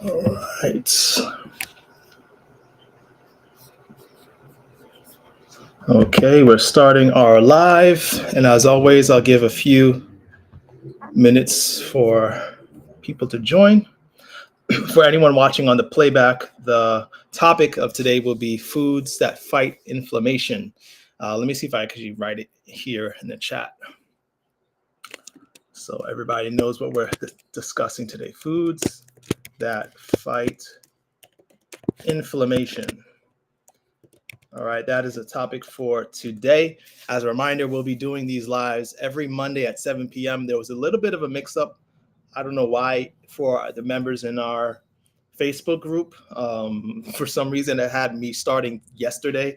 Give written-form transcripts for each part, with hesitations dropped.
All right. Okay, we're starting our live. And as always, I'll give a few minutes for people to join. For anyone watching on the playback, the topic of today will be foods that fight inflammation. Let me see if I can write it here in the chat, so everybody knows what we're discussing today. Foods that fight inflammation. All right, that is a topic for today. As a reminder, we'll be doing these lives every Monday at 7 p.m. There was a little bit of a mix-up. I don't know why for the members in our Facebook group. For some reason, it had me starting yesterday.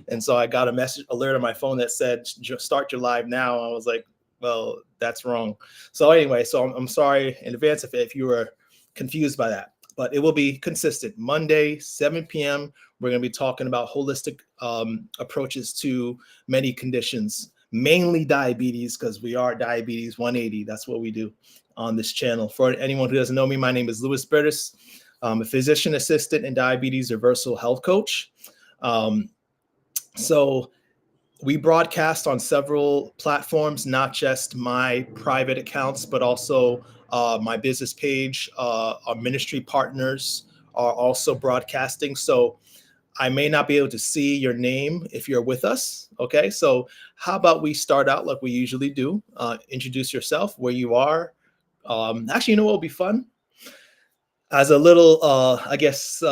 And so I got a message alert on my phone that said, start your live now. I was like, well, that's wrong. So anyway, so I'm sorry in advance if you were confused by that. But it will be consistent. Monday, 7 p.m., we're going to be talking about holistic approaches to many conditions, mainly diabetes, because we are Diabetes 180. That's what we do on this channel. For anyone who doesn't know me, my name is Louis Bertis. I'm a physician assistant and diabetes reversal health coach. So we broadcast on several platforms, not just my private accounts, but also my business page. Our ministry partners are also broadcasting. So I may not be able to see your name if you're with us. Okay, so how about we start out like we usually do? Introduce yourself, where you are. Actually, you know what will be fun? As a little, I guess,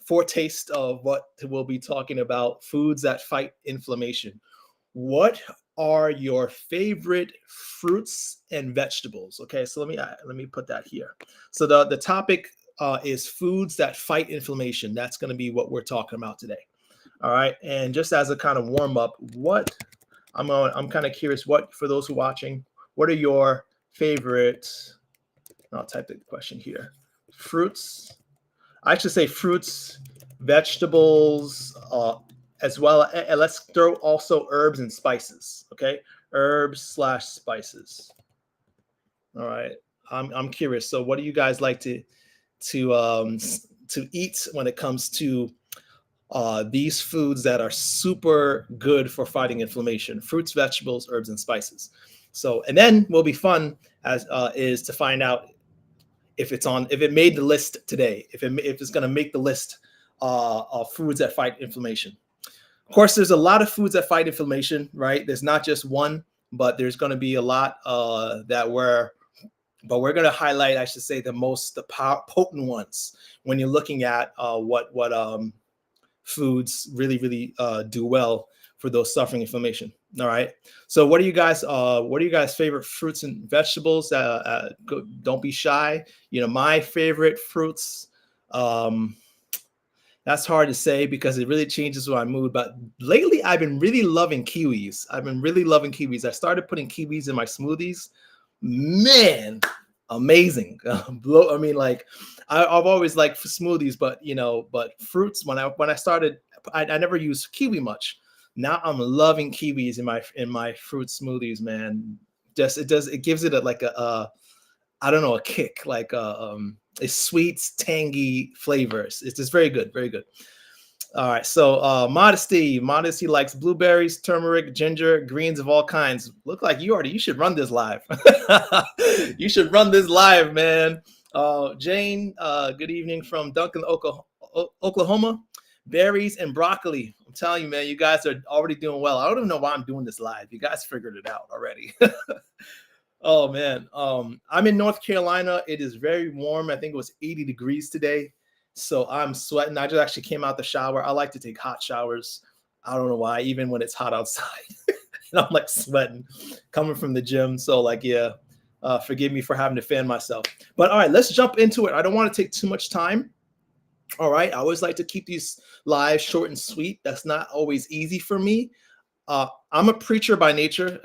foretaste of what we'll be talking about, foods that fight inflammation. What are your favorite fruits and vegetables? Okay, so let me put that here. So the topic is foods that fight inflammation. That's going to be what we're talking about today. All right, and just as a kind of warm up, I'm kind of curious, what, for those who are watching, what are your favorite? I'll type the question here. Fruits. I should say fruits, vegetables, as well. And let's throw also herbs and spices. Okay, herbs/spices. All right. I'm curious. So, what do you guys like to eat when it comes to these foods that are super good for fighting inflammation? Fruits, vegetables, herbs, and spices. So, and then will be fun is to find out if it made the list today, if it's going to make the list of foods that fight inflammation. Of course, there's a lot of foods that fight inflammation, right? There's not just one, but there's going to be a lot we're going to highlight, I should say, the potent ones when you're looking at what foods really do well for those suffering inflammation. All right. So what are you guys favorite fruits and vegetables? Don't be shy. You know, my favorite fruits, that's hard to say because it really changes my mood. But lately I've been really loving kiwis. I started putting kiwis in my smoothies. Man, amazing. I mean, like I've always liked smoothies, but fruits, when I started, I never used kiwi much. Now I'm loving kiwis in my fruit smoothies, man. It gives it a kick, like a sweet, tangy flavors. It's just very good, very good. All right, so Modesty likes blueberries, turmeric, ginger, greens of all kinds. Look like you should run this live. You should run this live, man. Jane, good evening from Duncan, Oklahoma. Berries and broccoli. I'm telling you, man, you guys are already doing well. I don't even know why I'm doing this live. You guys figured it out already. Oh, man. I'm in North Carolina. It is very warm. I think it was 80 degrees today. So I'm sweating. I just actually came out the shower. I like to take hot showers. I don't know why, even when it's hot outside. And I'm like sweating coming from the gym. So forgive me for having to fan myself. But all right, let's jump into it. I don't want to take too much time. All right. I always like to keep these lives short and sweet. That's not always easy for me. I'm a preacher by nature.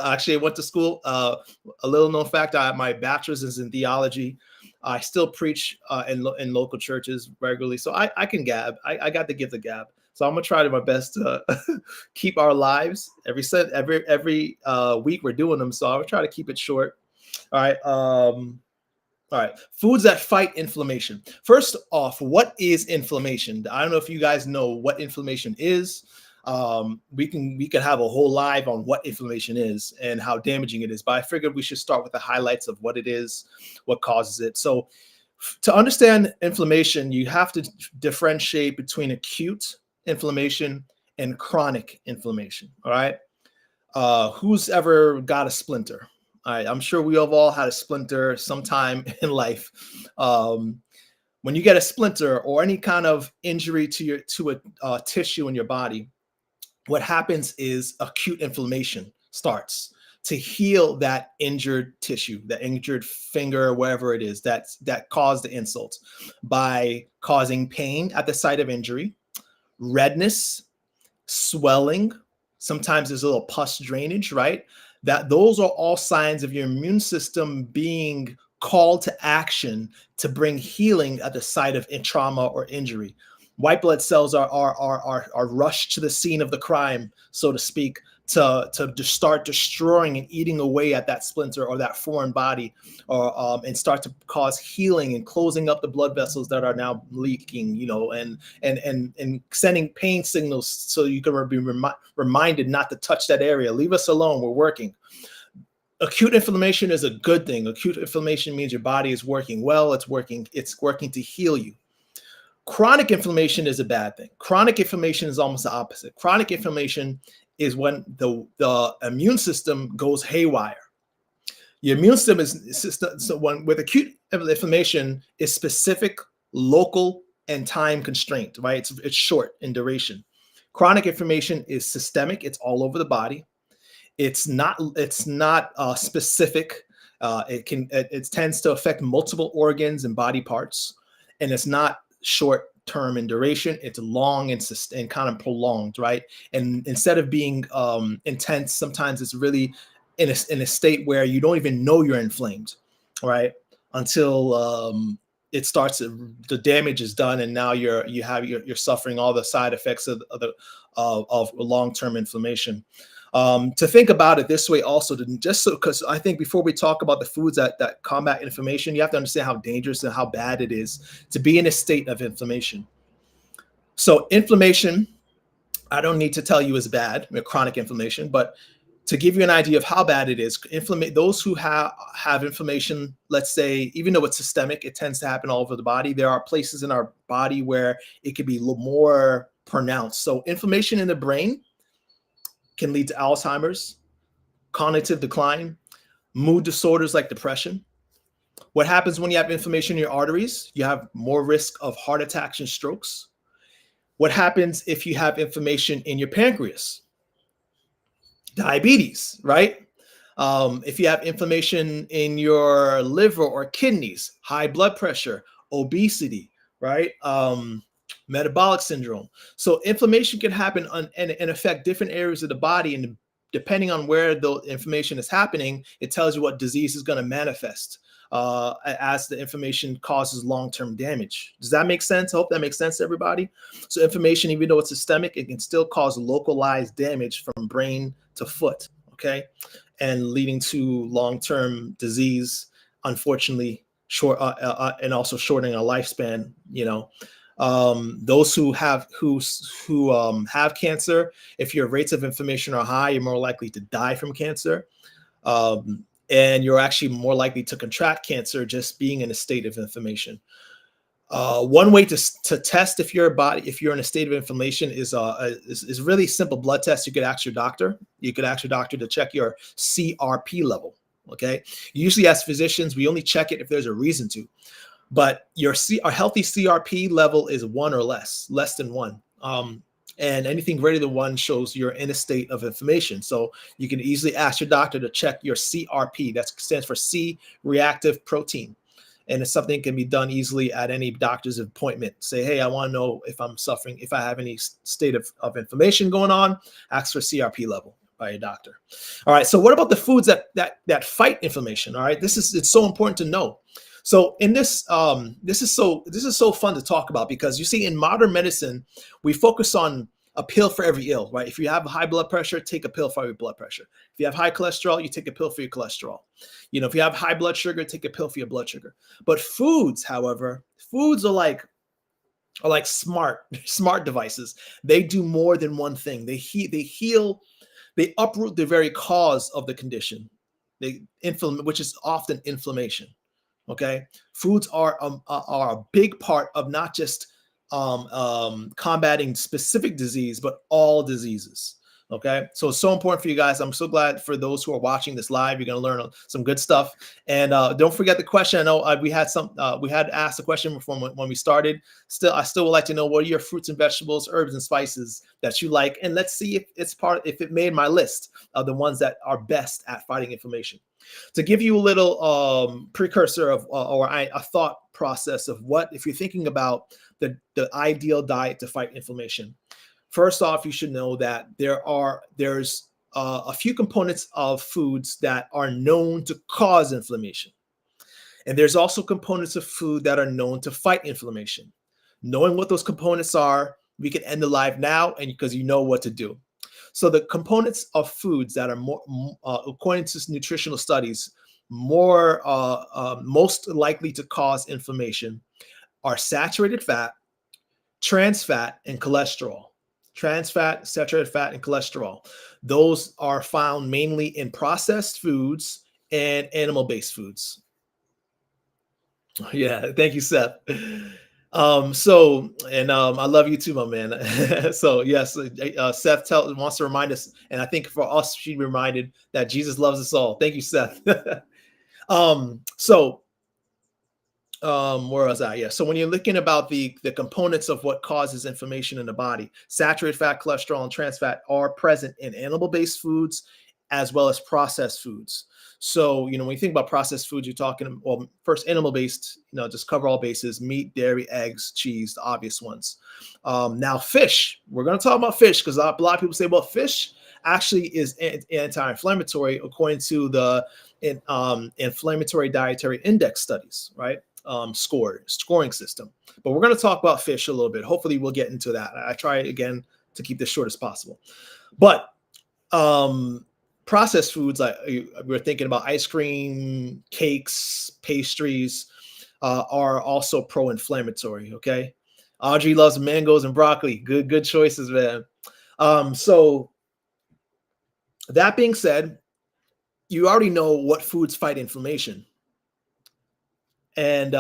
Actually, I went to school. A little known fact, my bachelor's is in theology. I still preach in local churches regularly. So I can gab. I got the gift of gab. So I'm going to try my best to keep our lives. Every week we're doing them. So I'll try to keep it short. All right. All right, foods that fight inflammation. First off, what is inflammation? I don't know if you guys know what inflammation is. We can have a whole live on what inflammation is and how damaging it is, but I figured we should start with the highlights of what it is, what causes it. So to understand inflammation, you have to differentiate between acute inflammation and chronic inflammation. All right. Who's ever got a splinter? All right, I'm sure we have all had a splinter sometime in life. When you get a splinter or any kind of injury to a tissue in your body, what happens is acute inflammation starts to heal that injured tissue, that injured finger, wherever it is that caused the insult, by causing pain at the site of injury, redness, swelling. Sometimes there's a little pus drainage, right? Those are all signs of your immune system being called to action to bring healing at the site of trauma or injury. White blood cells are rushed to the scene of the crime, so to speak, to start destroying and eating away at that splinter or that foreign body, or and start to cause healing and closing up the blood vessels that are now leaking, you know, and sending pain signals so you can be reminded not to touch that area. Leave us alone. We're working. Acute inflammation is a good thing. Acute inflammation means your body is working well. It's working to heal you. Chronic inflammation is a bad thing. Chronic inflammation is almost the opposite. Chronic inflammation is when the immune system goes haywire. Your immune system so with acute inflammation is specific, local, and time constraint, right? It's short in duration. Chronic inflammation is systemic. It's all over the body. It's not specific. It tends to affect multiple organs and body parts, and it's not short term in duration. It's long and kind of prolonged, right? And instead of being intense, sometimes it's really in a state where you don't even know you're inflamed, right? Until it starts, the damage is done, and now you're suffering all the side effects of long-term inflammation. To think about it this way also, because I think before we talk about the foods that combat inflammation, you have to understand how dangerous and how bad it is to be in a state of inflammation. So inflammation, I don't need to tell you is bad, chronic inflammation, but to give you an idea of how bad it is, those who have inflammation, let's say, even though it's systemic, it tends to happen all over the body. There are places in our body where it could be more pronounced. So inflammation in the brain can lead to Alzheimer's, cognitive decline, mood disorders like depression. What happens when you have inflammation in your arteries? You have more risk of heart attacks and strokes. What happens if you have inflammation in your pancreas? Diabetes, right? If you have inflammation in your liver or kidneys, high blood pressure, obesity, right? Metabolic syndrome. So inflammation can happen and affect different areas of the body, and depending on where the inflammation is happening, it tells you what disease is going to manifest as the inflammation causes long-term damage. Does that make sense? I hope that makes sense to everybody. So inflammation, even though it's systemic, it can still cause localized damage from brain to foot, okay, and leading to long-term disease, unfortunately, and also shortening a lifespan, you know. Those who have cancer, if your rates of inflammation are high, you're more likely to die from cancer. And you're actually more likely to contract cancer just being in a state of inflammation. One way to test if you're in a state of inflammation is really simple blood test. You could ask your doctor. You could ask your doctor to check your CRP level. Okay. Usually as physicians, we only check it if there's a reason to. But a healthy CRP level is 1 or less than 1. And anything greater than 1 shows you're in a state of inflammation. So you can easily ask your doctor to check your CRP. That stands for C-reactive protein. And it's something that can be done easily at any doctor's appointment. Say, hey, I want to know if I'm suffering, if I have any state of inflammation going on, ask for CRP level by your doctor. All right, so what about the foods that fight inflammation? All right, it's so important to know. So in this is so fun to talk about, because you see in modern medicine, we focus on a pill for every ill, right? If you have high blood pressure, take a pill for your blood pressure. If you have high cholesterol, you take a pill for your cholesterol. You know, if you have high blood sugar, take a pill for your blood sugar. But foods, however, foods are like smart devices. They do more than one thing. They heal, they uproot the very cause of the condition, which is often inflammation. Okay, foods are a big part of not just combating specific disease, but all diseases. Okay, so it's so important for you guys. I'm so glad for those who are watching this live. You're going to learn some good stuff. And don't forget the question. I know we had asked a question from when we started. I still would like to know, what are your fruits and vegetables, herbs and spices that you like? And let's see if it made my list of the ones that are best at fighting inflammation. To give you a little precursor of a thought process of what, if you're thinking about the ideal diet to fight inflammation. First off, you should know that there's a few components of foods that are known to cause inflammation. And there's also components of food that are known to fight inflammation. Knowing what those components are, we can end the live now, and because you know what to do. So the components of foods that are more, according to nutritional studies, most likely to cause inflammation are saturated fat, trans fat, and cholesterol. Trans fat, saturated fat, and cholesterol. Those are found mainly in processed foods and animal-based foods. Yeah, thank you, Seth. I love you too, my man. So yes, Seth wants to remind us, and I think for us, she reminded that Jesus loves us all. Thank you, Seth. Where was I? Yeah. So when you're looking about the components of what causes inflammation in the body, saturated fat, cholesterol, and trans fat are present in animal-based foods as well as processed foods. So, you know, when you think about processed foods, you're talking, well, first animal-based, you know, just cover all bases: meat, dairy, eggs, cheese, the obvious ones. Now fish, we're going to talk about fish because a lot of people say, well, fish actually is anti-inflammatory according to the inflammatory dietary index studies, right? Scoring system. But we're going to talk about fish a little bit. Hopefully we'll get into that. I try again to keep this short as possible. But processed foods, like we're thinking about ice cream, cakes, pastries, are also pro-inflammatory. Okay, Audrey loves mangoes and broccoli. Good choices, man. So that being said, you already know what foods fight inflammation. And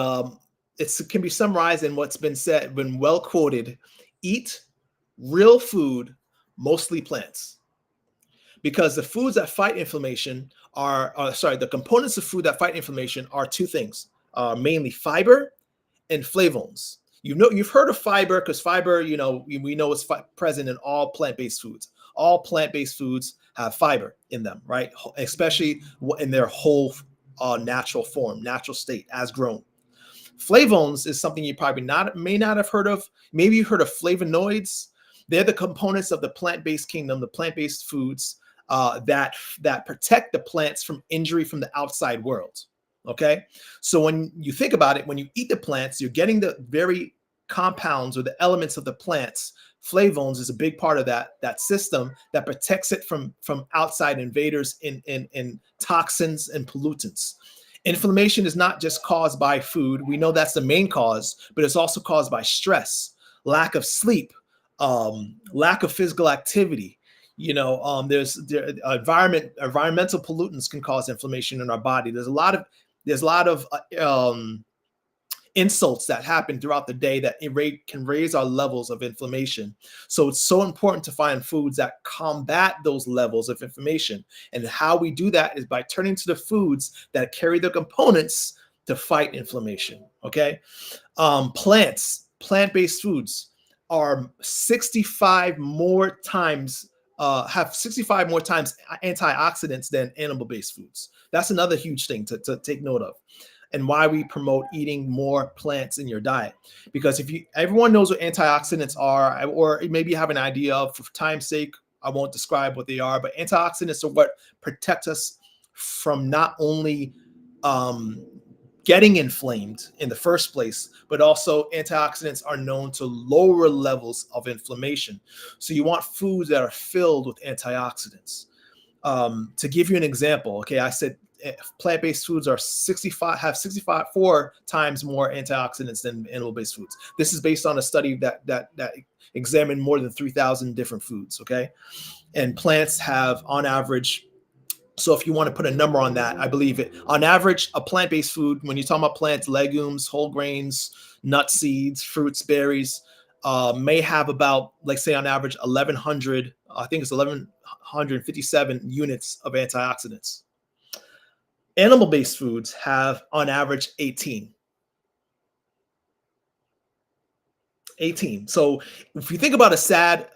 it can be summarized in what's been said, been well quoted: eat real food, mostly plants. Because the foods that fight inflammation the components of food that fight inflammation are two things, mainly fiber and flavones. You've heard of fiber because fiber, you know, we know it's present in all plant-based foods. All plant-based foods have fiber in them, right? Especially in their whole natural form, natural state, as grown. Flavones is something you probably may not have heard of. Maybe you heard of flavonoids. They're the components of the plant-based kingdom, the plant-based foods that protect the plants from injury from the outside world. Okay, so when you think about it, when you eat the plants, you're getting the very compounds or the elements of the plants. Flavones is a big part of that system that protects it from outside invaders in toxins and pollutants. Inflammation is not just caused by food. We know that's the main cause, but it's also caused by stress, lack of sleep, lack of physical activity. You know, environmental pollutants can cause inflammation in our body. There's a lot of insults that happen throughout the day that can raise our levels of inflammation. So it's so important to find foods that combat those levels of inflammation. And how we do that is by turning to the foods that carry the components to fight inflammation. Okay, plant-based foods are 65 more times have 65 more times antioxidants than animal-based foods. That's another huge thing to take note of, and why we promote eating more plants in your diet. Because everyone knows what antioxidants are, or maybe you have an idea of, for time's sake, I won't describe what they are, but antioxidants are what protect us from not only getting inflamed in the first place, but also antioxidants are known to lower levels of inflammation. So you want foods that are filled with antioxidants. To give you an example, okay, I said plant-based foods are 4 times more antioxidants than animal-based foods. This is based on a study that examined more than 3,000 different foods, okay? And plants have, on average, so if you want to put a number on that, I believe it, on average, a plant-based food, when you're talking about plants, legumes, whole grains, nuts, seeds, fruits, berries, may have about, like say on average, 1,100, I think it's 1,157 units of antioxidants. Animal-based foods have on average 18. So if you think about a sad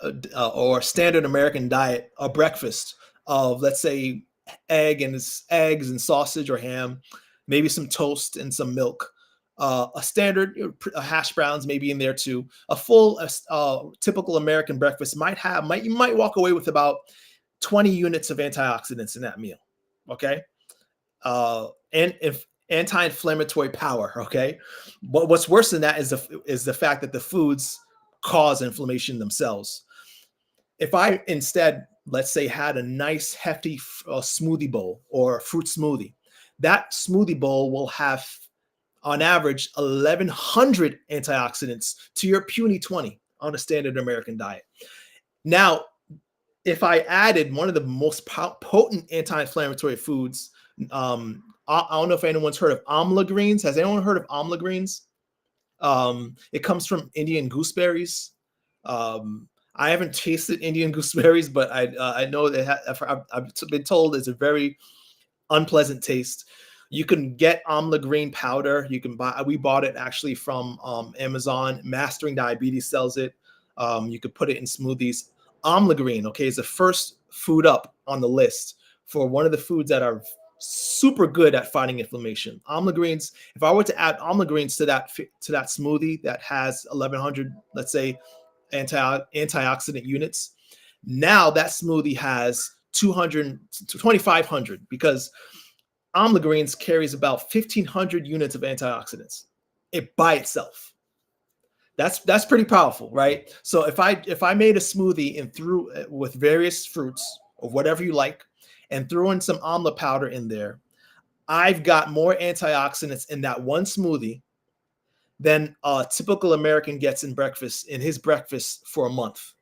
or standard American diet, a breakfast of, let's say, eggs and sausage or ham, maybe some toast and some milk, a standard hash browns maybe in there too. A full typical American breakfast you might walk away with about 20 units of antioxidants in that meal. Okay, and if anti-inflammatory power. Okay, but what's worse than that is the fact that the foods cause inflammation themselves. If I instead, let's say, had a nice hefty smoothie bowl or fruit smoothie, that smoothie bowl will have on average 1,100 antioxidants to your puny 20 on a standard American diet. Now, if I added one of the most potent anti-inflammatory foods, I don't know if anyone's heard of amla greens. Has anyone heard of amla greens? It comes from Indian gooseberries. I haven't tasted Indian gooseberries, but I know that I've been told it's a very unpleasant taste. You can get amla green powder. You can buy. We bought it actually from Amazon. Mastering Diabetes sells it. You could put it in smoothies. Amla green, okay, is the first food up on the list for one of the foods that are super good at fighting inflammation. Amla greens. If I were to add amla greens to that smoothie that has 1,100, let's say, antioxidant units, now that smoothie has 2,500 because amla greens carries about 1,500 units of antioxidants it by itself. That's pretty powerful, right? So if I made a smoothie and threw with various fruits or whatever you like and threw in some amla powder in there, I've got more antioxidants in that one smoothie than a typical American gets in his breakfast for a month.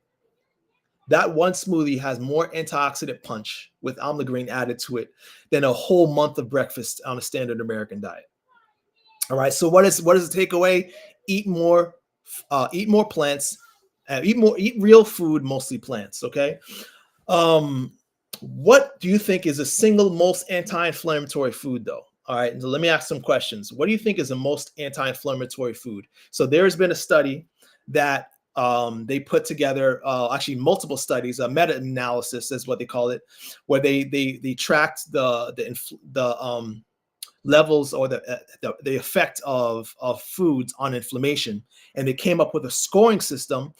That one smoothie has more antioxidant punch with amla green added to it than a whole month of breakfast on a standard American diet. All right. So what is the takeaway? Eat more plants. Eat real food, mostly plants. Okay. What do you think is the single most anti-inflammatory food, though? All right. So let me ask some questions. What do you think is the most anti-inflammatory food? So there's been a study that they put together, actually multiple studies, a meta-analysis is what they call it, where they tracked the levels or the effect of foods on inflammation, and they came up with a scoring system,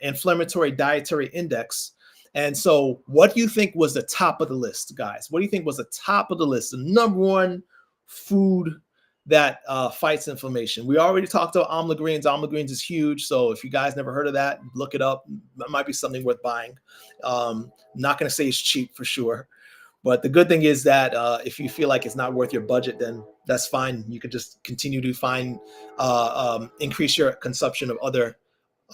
inflammatory dietary index. And so what do you think was the top of the list, guys? What do you think was the top of the list, the number one food that fights inflammation? We already talked about amla greens. Amla greens is huge. So if you guys never heard of that, look it up. That might be something worth buying. Not going to say it's cheap for sure. But the good thing is that if you feel like it's not worth your budget, then that's fine. You could just continue to increase your consumption of other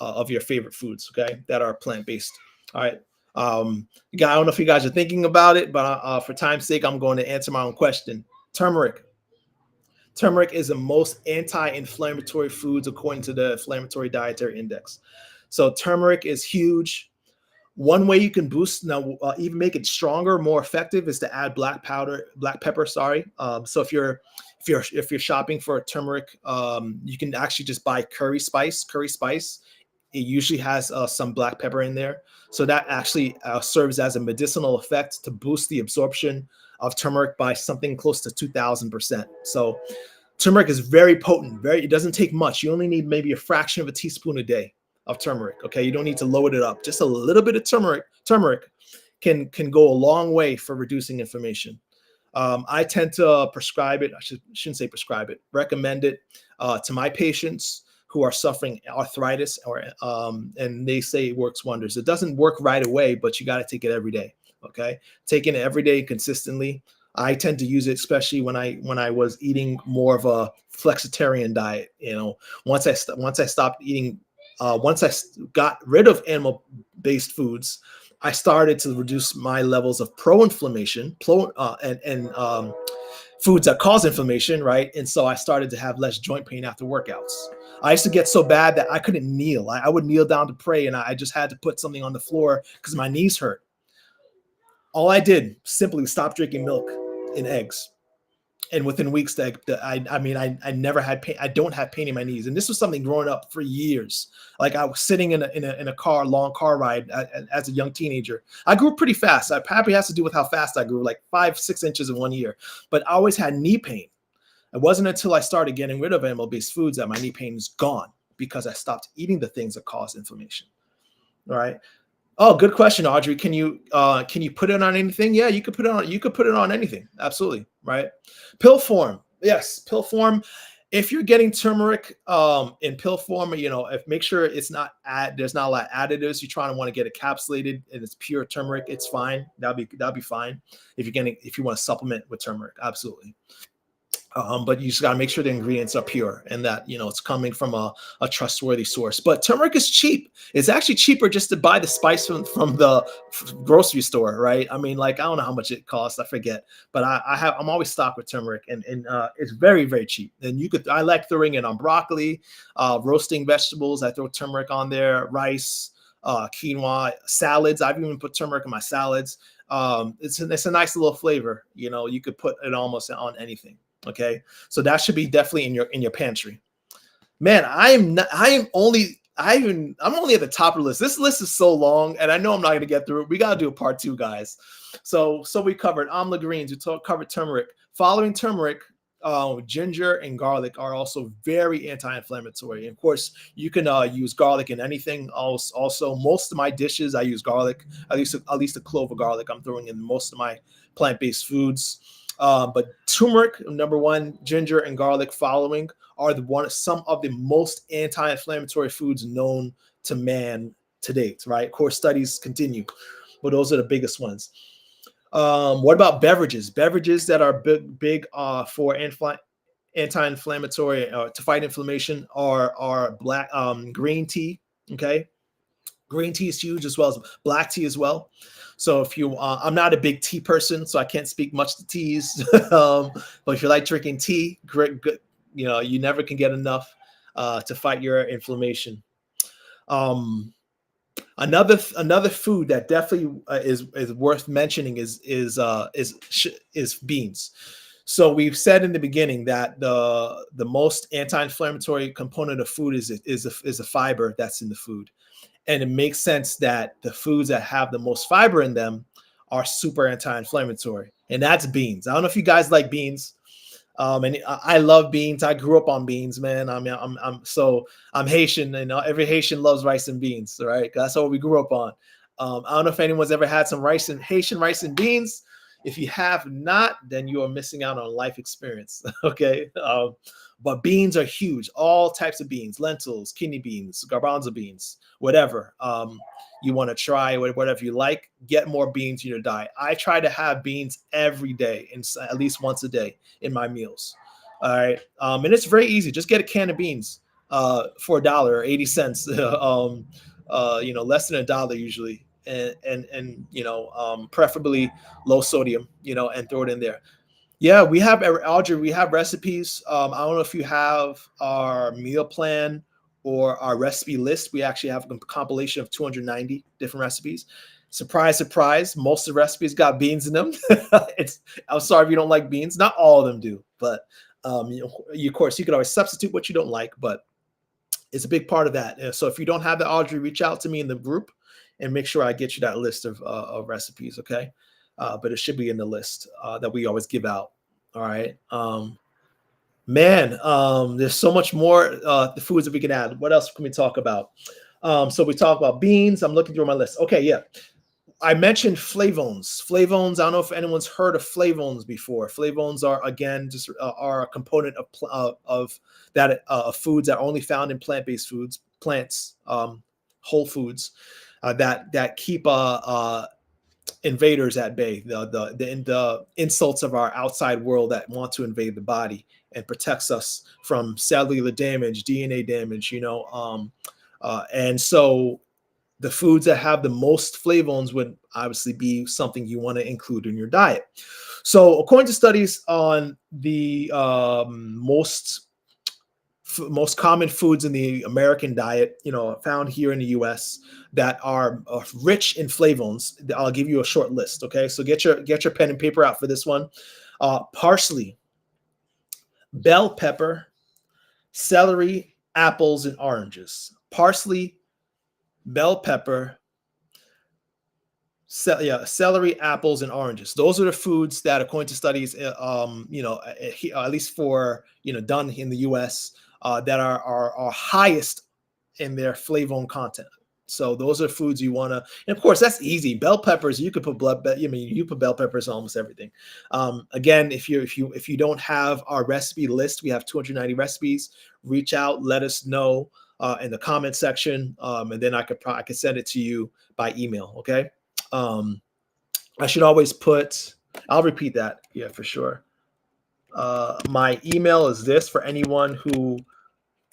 of your favorite foods, okay, that are plant-based. All right. I don't know if you guys are thinking about it, but for time's sake, I'm going to answer my own question. Turmeric. Turmeric is the most anti-inflammatory foods according to the Inflammatory Dietary Index. So turmeric is huge. One way you can boost even make it stronger, more effective, is to add black pepper. So if you're shopping for turmeric, you can actually just buy curry spice. It usually has some black pepper in there. So that actually serves as a medicinal effect to boost the absorption of turmeric by something close to 2,000%. So turmeric is very potent. It doesn't take much. You only need maybe a fraction of a teaspoon a day of turmeric. Okay, you don't need to load it up. Just a little bit of turmeric can go a long way for reducing inflammation. I tend to prescribe it. I shouldn't say prescribe it, recommend it to my patients who are suffering arthritis, and they say it works wonders. It doesn't work right away, but you got to take it every day. Okay, taking it every day consistently. I tend to use it, especially when I was eating more of a flexitarian diet. Once I stopped eating, once I got rid of animal-based foods, I started to reduce my levels of pro-inflammation, and foods that cause inflammation, right? And so I started to have less joint pain after workouts. I used to get so bad that I couldn't kneel. I would kneel down to pray, and I just had to put something on the floor because my knees hurt. All I did simply stop drinking milk and eggs. And within weeks, I never had pain. I don't have pain in my knees. And this was something growing up for years. Like I was sitting in a car, long car ride as a young teenager. I grew pretty fast. It probably has to do with how fast I grew, like 5-6 inches in 1 year. But I always had knee pain. It wasn't until I started getting rid of animal-based foods that my knee pain is gone, because I stopped eating the things that cause inflammation. All right. Oh, good question, Audrey. Can you put it on anything? Yeah, you could put it on. You could put it on anything. Absolutely, right? Pill form, yes, pill form. If you're getting turmeric in pill form, make sure it's not there's not a lot of additives. You're trying to want to get it encapsulated and it's pure turmeric. It's fine. That'll be fine if you want to supplement with turmeric. Absolutely. But you just got to make sure the ingredients are pure and that, it's coming from a trustworthy source. But turmeric is cheap. It's actually cheaper just to buy the spice from the grocery store, right? I mean, like, I don't know how much it costs. I forget. But I'm always stocked with turmeric, and it's very, very cheap. And I like throwing it on broccoli, roasting vegetables. I throw turmeric on there, rice, quinoa, salads. I've even put turmeric in my salads. It's a nice little flavor. You could put it almost on anything. Okay, so that should be definitely in your pantry. Man, I'm only at the top of the list. This list is so long, and I know I'm not going to get through it. We got to do a part 2, guys. So we covered amla greens. We covered turmeric. Following turmeric, ginger and garlic are also very anti-inflammatory. And of course, you can use garlic in anything. Also, most of my dishes I use garlic. At least a clove of garlic I'm throwing in most of my plant-based foods. But turmeric, number 1, ginger and garlic following are some of the most anti-inflammatory foods known to man to date, right? Of course, studies continue, but those are the biggest ones. What about beverages? Beverages that are big for anti-inflammatory to fight inflammation are black green tea. Okay, green tea is huge, as well as black tea as well. So if I'm not a big tea person, so I can't speak much to teas. But if you like drinking tea, great, good. You never can get enough to fight your inflammation. Another food that definitely is worth mentioning is beans. So we've said in the beginning that the most anti-inflammatory component of food is a fiber that's in the food. And it makes sense that the foods that have the most fiber in them are super anti-inflammatory. And that's beans. I don't know if you guys like beans. And I love beans. I grew up on beans, man. I mean, I'm Haitian, and every Haitian loves rice and beans, right? That's what we grew up on. I don't know if anyone's ever had some Haitian rice and beans. If you have not, then you are missing out on a life experience. Okay. But beans are huge. All types of beans, lentils, kidney beans, garbanzo beans, whatever you want to try, whatever you like, get more beans in your diet. I try to have beans every day, and at least once a day in my meals. All right. And it's very easy. Just get a can of beans for $1 or 80 cents, less than $1 usually. And preferably low sodium, and throw it in there. Yeah, we have, Audrey, we have recipes. I don't know if you have our meal plan or our recipe list. We actually have a compilation of 290 different recipes. Surprise, surprise, most of the recipes got beans in them. I'm sorry if you don't like beans. Not all of them do, but of course, you could always substitute what you don't like, but it's a big part of that. So if you don't have that, Audrey, reach out to me in the group and make sure I get you that list of recipes, okay? But it should be in the list that we always give out. All right. There's so much more the foods that we can add. What else can we talk about? So we talk about beans. I'm looking through my list. Okay, yeah. I mentioned flavones. Flavones, I don't know if anyone's heard of flavones before. Flavones are, again, just are a component of that foods that are only found in plant-based foods, plants, whole foods, that keep invaders at bay, the insults of our outside world that want to invade the body, and protects us from cellular damage, DNA damage, and so the foods that have the most flavones would obviously be something you want to include in your diet. So according to studies on the most common foods in the American diet, found here in the US that are rich in flavones, I'll give you a short list. Okay, so get your pen and paper out for this one. Parsley, bell pepper, celery, apples, and oranges. Parsley, bell pepper, celery, apples, and oranges. Those are the foods that, according to studies, at least for done in the U.S., that are highest in their flavone content. So those are foods you want to, and of course that's easy. Bell peppers, you could put you put bell peppers on almost everything. Again, if you don't have our recipe list, we have 290 recipes. Reach out, let us know in the comment section, and then I could send it to you by email. Okay. I should always put, I'll repeat that. Yeah, for sure. My email is this for anyone who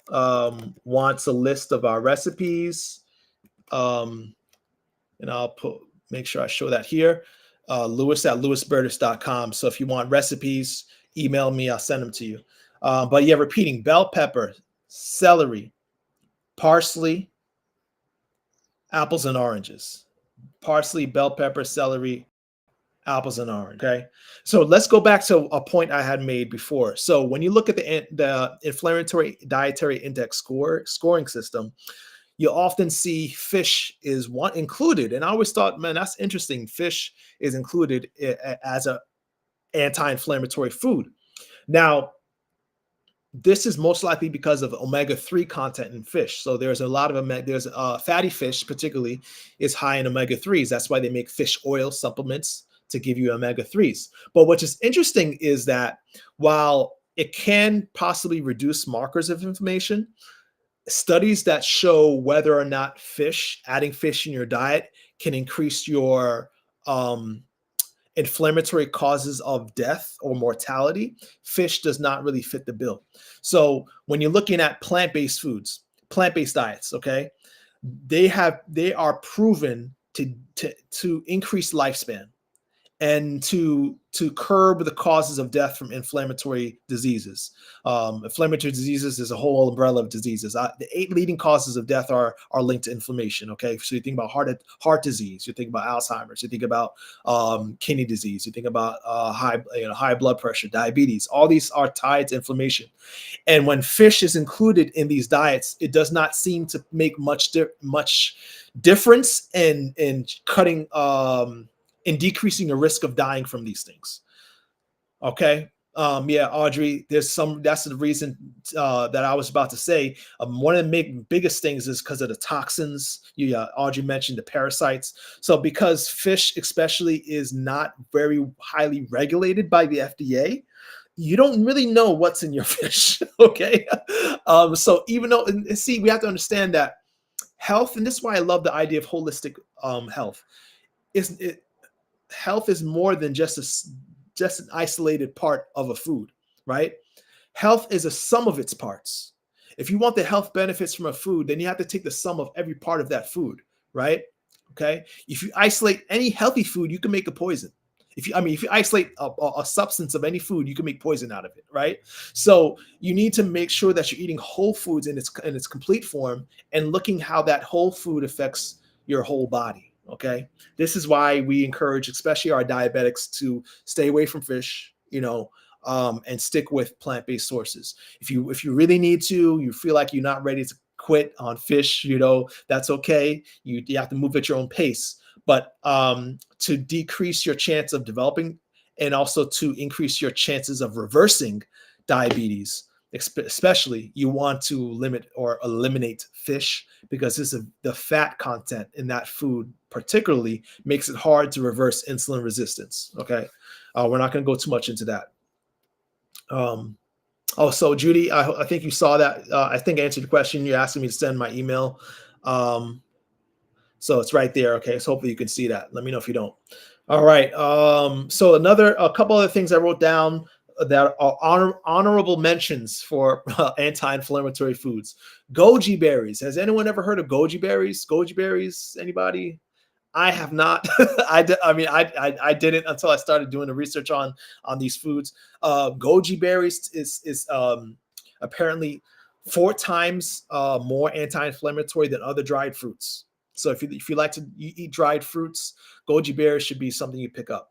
wants a list of our recipes. And I'll make sure I show that here. Lewis@lewisburgers.com. So if you want recipes, email me, I'll send them to you. But yeah, repeating: bell pepper, celery, parsley, apples, and oranges. Parsley, bell pepper, celery, apples, and orange. Okay, so let's go back to a point I had made before. So when you look at the inflammatory dietary index scoring system, you often see fish is one included. And I always thought, man, that's interesting. Fish is included as an anti-inflammatory food. Now, this is most likely because of omega-3 content in fish. So there's a lot of fatty fish, particularly, is high in omega-3s. That's why they make fish oil supplements to give you omega-3s. But what is interesting is that while it can possibly reduce markers of inflammation, studies that show whether or not adding fish in your diet can increase your inflammatory causes of death or mortality, fish does not really fit the bill. So when you're looking at plant-based foods, plant-based diets, okay, they are proven to increase lifespan and to curb the causes of death from inflammatory diseases. Inflammatory diseases is a whole umbrella of diseases. The 8 leading causes of death are linked to inflammation. Okay, so you think about heart disease, you think about Alzheimer's, you think about kidney disease, you think about high blood pressure, diabetes. All these are tied to inflammation. And when fish is included in these diets, it does not seem to make much difference in cutting in decreasing the risk of dying from these things. Okay. Yeah, Audrey, that's the reason that I was about to say. One of the biggest things is because of the toxins. Audrey mentioned the parasites. So because fish especially is not very highly regulated by the FDA, you don't really know what's in your fish. Okay. So even though, and see, we have to understand that health, and this is why I love the idea of holistic health, health is more than just an isolated part of a food, right? Health is a sum of its parts. If you want the health benefits from a food, then you have to take the sum of every part of that food, right? Okay. If you isolate any healthy food, you can make a poison. If you isolate a substance of any food, you can make poison out of it, right? So you need to make sure that you're eating whole foods in its complete form and looking how that whole food affects your whole body. Okay, this is why we encourage, especially our diabetics, to stay away from fish, and stick with plant-based sources. If you really need to, you feel like you're not ready to quit on fish, that's okay. You have to move at your own pace. But to decrease your chance of developing and also to increase your chances of reversing diabetes, especially you want to limit or eliminate fish, because the fat content in that food particularly makes it hard to reverse insulin resistance. Okay, we're not going to go too much into that. Oh, so Judy, I think you saw that. I think I answered the question. You're asking me to send my email. So it's right there. Okay, so hopefully you can see that. Let me know if you don't. All right. So a couple other things I wrote down that are honorable mentions for anti-inflammatory foods. Goji berries. Has anyone ever heard of goji berries? Goji berries? Anybody? I have not. I didn't until I started doing the research on these foods. Goji berries is apparently 4 times more anti-inflammatory than other dried fruits. So if you like to eat dried fruits, goji berries should be something you pick up.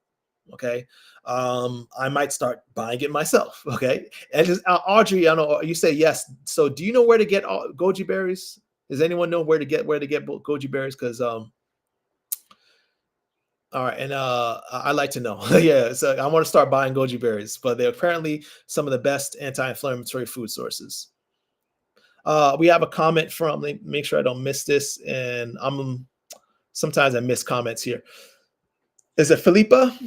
Okay, I might start buying it myself. Okay, and just Audrey, I know you say yes. So do you know where to get goji berries? Does anyone know where to get goji berries? Because all right, and I like to know. Yeah, so I want to start buying goji berries, but they're apparently some of the best anti-inflammatory food sources. We have a comment from, let me make sure I don't miss this, and sometimes I miss comments here. Is it Philippa?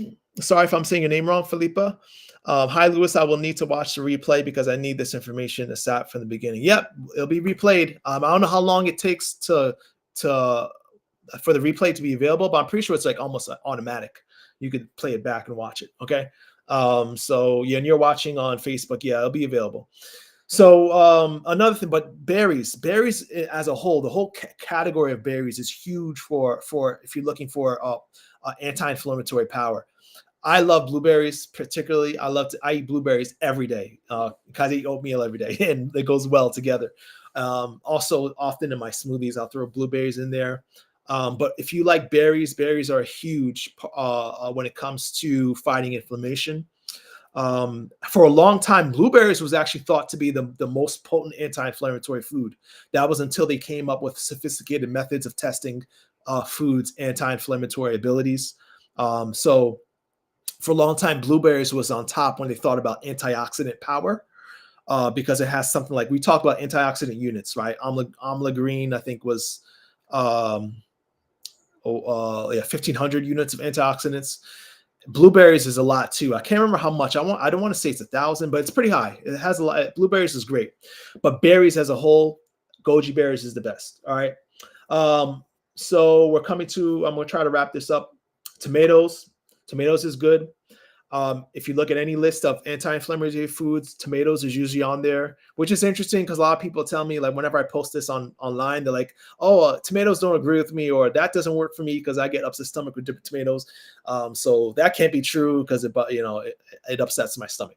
Sorry if I'm saying your name wrong, Philippa. Hi, Lewis. I will need to watch the replay because I need this information ASAP from the beginning. Yep, it'll be replayed. I don't know how long it takes for the replay to be available, but I'm pretty sure it's like almost automatic. You could play it back and watch it. Okay. So yeah, and you're watching on Facebook. Yeah, it'll be available. So another thing, but berries as a whole, the whole category of berries is huge for if you're looking for anti-inflammatory power. I love blueberries, particularly. I eat blueberries every day because I eat oatmeal every day, and it goes well together. Also, often in my smoothies, I'll throw blueberries in there. But if you like berries are huge when it comes to fighting inflammation. For a long time, blueberries was actually thought to be the most potent anti-inflammatory food. That was until they came up with sophisticated methods of testing foods' anti-inflammatory abilities. So for a long time, blueberries was on top when they thought about antioxidant power. Because it has something like, we talked about antioxidant units, right? Amla green, I think, was 1,500 units of antioxidants. Blueberries is a lot too. I can't remember how much. I don't want to say it's 1,000, but it's pretty high. It has a lot. Blueberries is great, but berries as a whole, goji berries is the best. All right. So we're coming to. I'm gonna try to wrap this up. Tomatoes is good. If you look at any list of anti-inflammatory foods, tomatoes is usually on there, which is interesting because a lot of people tell me, like, whenever I post this online, they're like, oh, tomatoes don't agree with me, or that doesn't work for me because I get upset stomach with different tomatoes. So that can't be true because it upsets my stomach.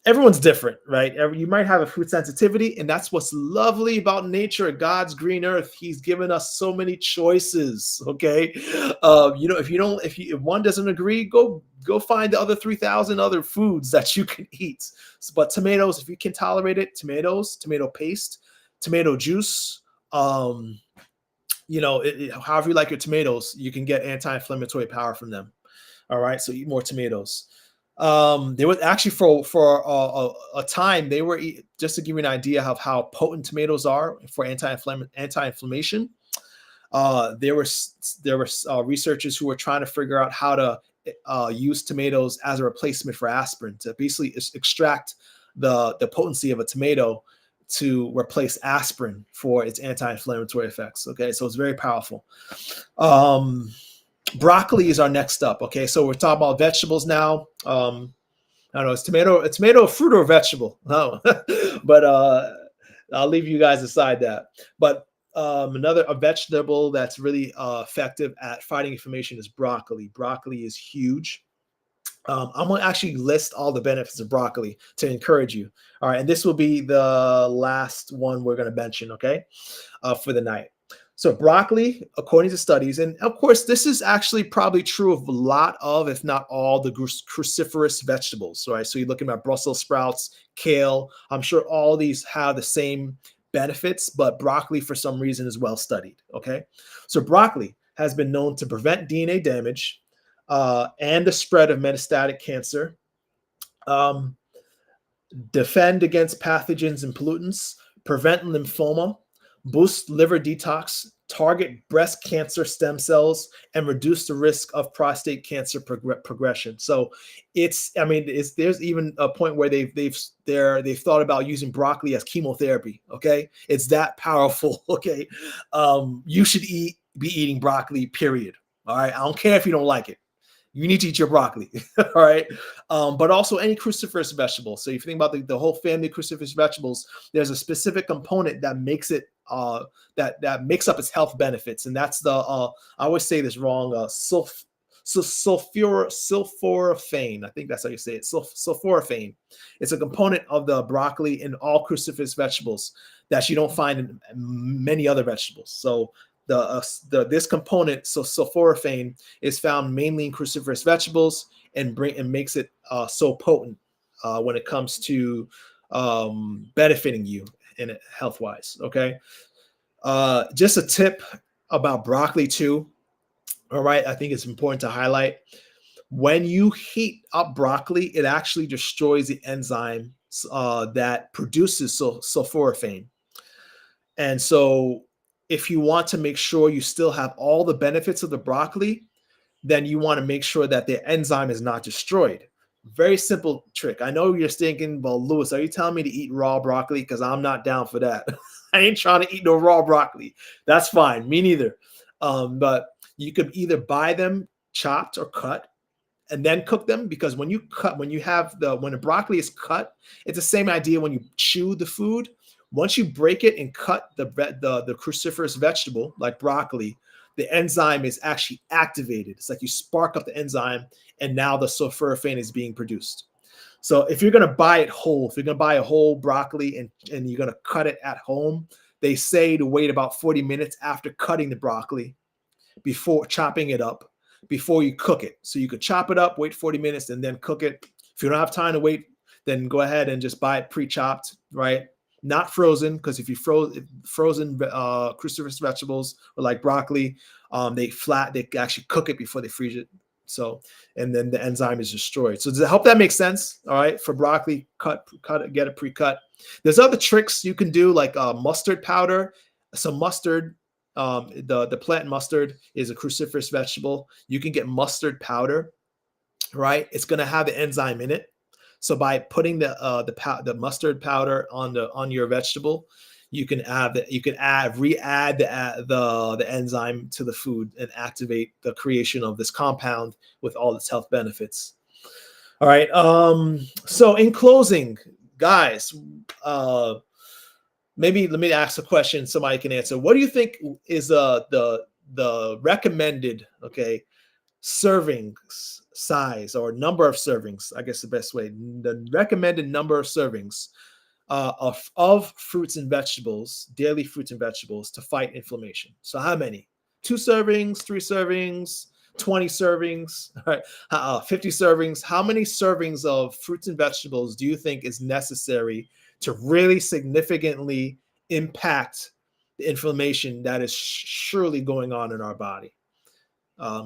Everyone's different, right? You might have a food sensitivity, and that's what's lovely about nature, God's green earth. He's given us so many choices. Okay, if one doesn't agree, go find the other 3,000 other foods that you can eat. But tomatoes, if you can tolerate it, tomatoes, tomato paste, tomato juice, however you like your tomatoes, you can get anti-inflammatory power from them. All right, so eat more tomatoes. They were actually for a time, they were, just to give you an idea of how potent tomatoes are for anti-inflammation. There were researchers who were trying to figure out how to use tomatoes as a replacement for aspirin, to basically extract the potency of a tomato to replace aspirin for its anti-inflammatory effects. Okay, so it's very powerful. Broccoli is our next up. Okay, so we're talking about vegetables now. I don't know, is tomato a fruit or a vegetable? No, but I'll leave you guys aside that. But a vegetable that's really effective at fighting inflammation is broccoli. Broccoli is huge. I'm going to actually list all the benefits of broccoli to encourage you. All right, and this will be the last one we're going to mention, okay, for the night. So broccoli, according to studies, and of course, this is actually probably true of a lot of, if not all, the cruciferous vegetables, right? So you're looking at Brussels sprouts, kale. I'm sure all these have the same benefits, but broccoli, for some reason, is well studied, okay? So broccoli has been known to prevent DNA damage and the spread of metastatic cancer. defend against pathogens and pollutants, prevent lymphoma, boost liver detox, target breast cancer stem cells, and reduce the risk of prostate cancer progression. So there's even a point where they've thought about using broccoli as chemotherapy. Okay, it's that powerful. Okay, you should be eating broccoli. Period. All right, I don't care if you don't like it. You need to eat your broccoli, all right? But also any cruciferous vegetable. So if you think about the whole family of cruciferous vegetables, there's a specific component that makes it that makes up its health benefits, and that's the I always say this wrong. Sulforaphane. I think that's how you say it. Sulforaphane. It's a component of the broccoli and all cruciferous vegetables that you don't find in many other vegetables. So this component, sulforaphane, is found mainly in cruciferous vegetables and makes it so potent when it comes to benefiting you in it health-wise. Okay, just a tip about broccoli too. All right, I think it's important to highlight, when you heat up broccoli, it actually destroys the enzyme that produces sulforaphane, and so if you want to make sure you still have all the benefits of the broccoli, then you want to make sure that the enzyme is not destroyed. Very simple trick. I know you're thinking, well, Lewis, are you telling me to eat raw broccoli? Because I'm not down for that. I ain't trying to eat no raw broccoli. That's fine. Me neither. But you could either buy them chopped or cut and then cook them, because when the broccoli is cut, it's the same idea when you chew the food. Once you break it and cut the cruciferous vegetable like broccoli, the enzyme is actually activated. It's like you spark up the enzyme, and now the sulforaphane is being produced. So if you're going to buy it whole, if you're going to buy a whole broccoli and you're going to cut it at home, they say to wait about 40 minutes after cutting the broccoli before chopping it up, before you cook it. So you could chop it up, wait 40 minutes, and then cook it. If you don't have time to wait, then go ahead and just buy it pre-chopped, right? Not frozen, because if you frozen cruciferous vegetables or like broccoli, they actually cook it before they freeze it. So, and then the enzyme is destroyed. So does I hope that makes sense? All right, for broccoli, get it pre-cut. There's other tricks you can do, like mustard powder. So mustard, the plant mustard is a cruciferous vegetable. You can get mustard powder, right? It's going to have the enzyme in it. So by putting the mustard powder on your vegetable, you can re-add the enzyme to the food and activate the creation of this compound with all its health benefits. All right. So in closing, guys, maybe let me ask a question somebody can answer. What do you think is the recommended servings size or number of servings? I guess the best way, the recommended number of servings of fruits and vegetables, daily fruits and vegetables, to fight inflammation. So how many? 2 servings, 3 servings, 20 servings, right? 50 servings. How many servings of fruits and vegetables do you think is necessary to really significantly impact the inflammation that is surely going on in our body?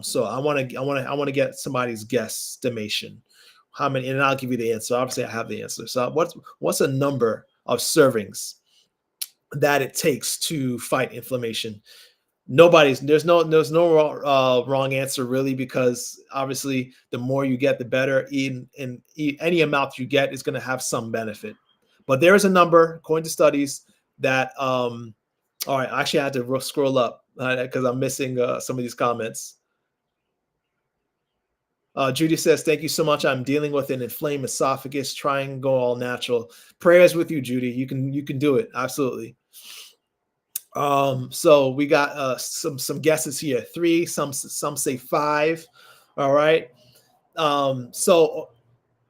So I want to get somebody's guesstimation. How many? And I'll give you the answer. Obviously, I have the answer. So what's a number of servings that it takes to fight inflammation? There's no wrong answer really, because obviously the more you get, the better. In any amount you get is going to have some benefit, but there is a number according to studies that all right, actually I had to scroll up because I'm missing some of these comments. Judy says, thank you so much. I'm dealing with an inflamed esophagus. Try and go all natural. Prayers with you, Judy. You can do it. Absolutely. So we got some guesses here. 3, some say 5. All right. So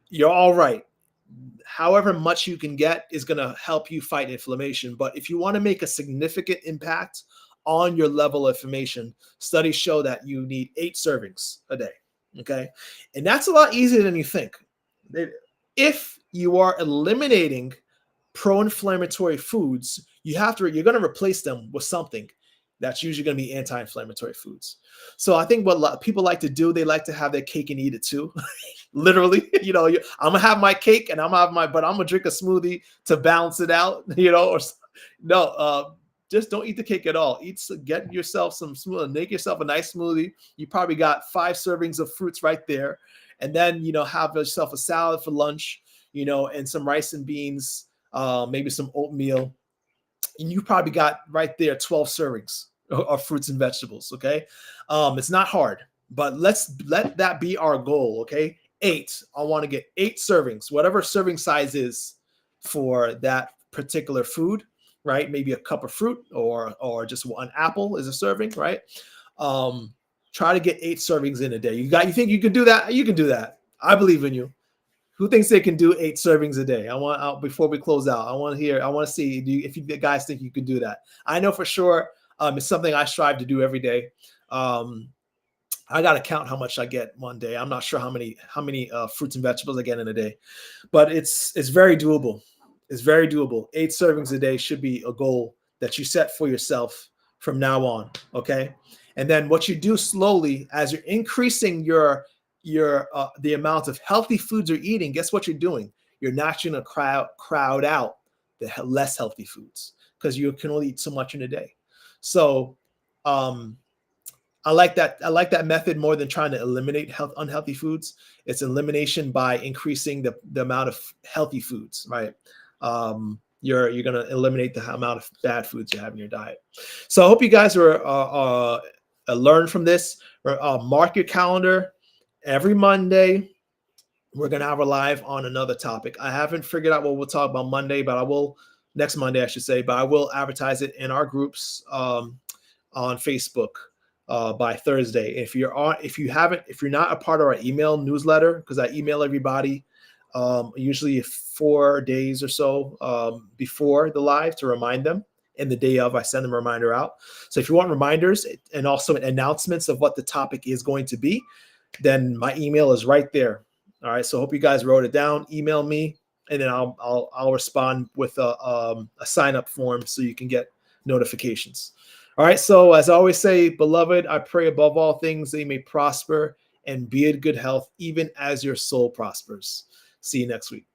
you're all right. However much you can get is going to help you fight inflammation. But if you want to make a significant impact on your level of inflammation, studies show that you need 8 servings a day. Okay. And that's a lot easier than you think. If you are eliminating pro-inflammatory foods, you're going to replace them with something. that's usually going to be anti-inflammatory foods. So I think what people like to do, they like to have their cake and eat it too. Literally, I'm gonna have my cake and but I'm gonna drink a smoothie to balance it out, or no, just don't eat the cake at all. Get yourself some smoothie, make yourself a nice smoothie. You probably got 5 servings of fruits right there. And then, have yourself a salad for lunch, and some rice and beans, maybe some oatmeal. And you probably got right there 12 servings of fruits and vegetables, okay? It's not hard, but let that be our goal, okay? 8. I want to get 8 servings, whatever serving size is for that particular food, right? Maybe a cup of fruit or just one apple is a serving, right? Try to get 8 servings in a day. You think you can do that? You can do that. I believe in you. Who thinks they can do 8 servings a day? Before we close out, I want to see if you guys think you can do that. I know for sure. It's something I strive to do every day. I got to count how much I get one day. I'm not sure how many fruits and vegetables I get in a day, but it's very doable. It's very doable. 8 servings a day should be a goal that you set for yourself from now on. Okay. And then what you do slowly as you're increasing the amount of healthy foods you're eating, guess what you're doing? You're naturally going to crowd out the less healthy foods because you can only eat so much in a day. So I like that method more than trying to eliminate unhealthy foods. It's elimination by increasing the amount of healthy foods, right? You're going to eliminate the amount of bad foods you have in your diet. So I hope you guys learn from this. Mark your calendar. Every Monday, we're going to have a live on another topic. I haven't figured out what we'll talk about Monday, but next Monday, I should say, but I will advertise it in our groups on Facebook by Thursday. If you're not a part of our email newsletter, because I email everybody usually 4 days or so before the live to remind them. And the day of, I send them a reminder out. So if you want reminders and also announcements of what the topic is going to be, then my email is right there. All right. So I hope you guys wrote it down. Email me, and then I'll respond with a sign up form so you can get notifications. All right. So as I always say, beloved, I pray above all things that you may prosper and be in good health, even as your soul prospers. See you next week.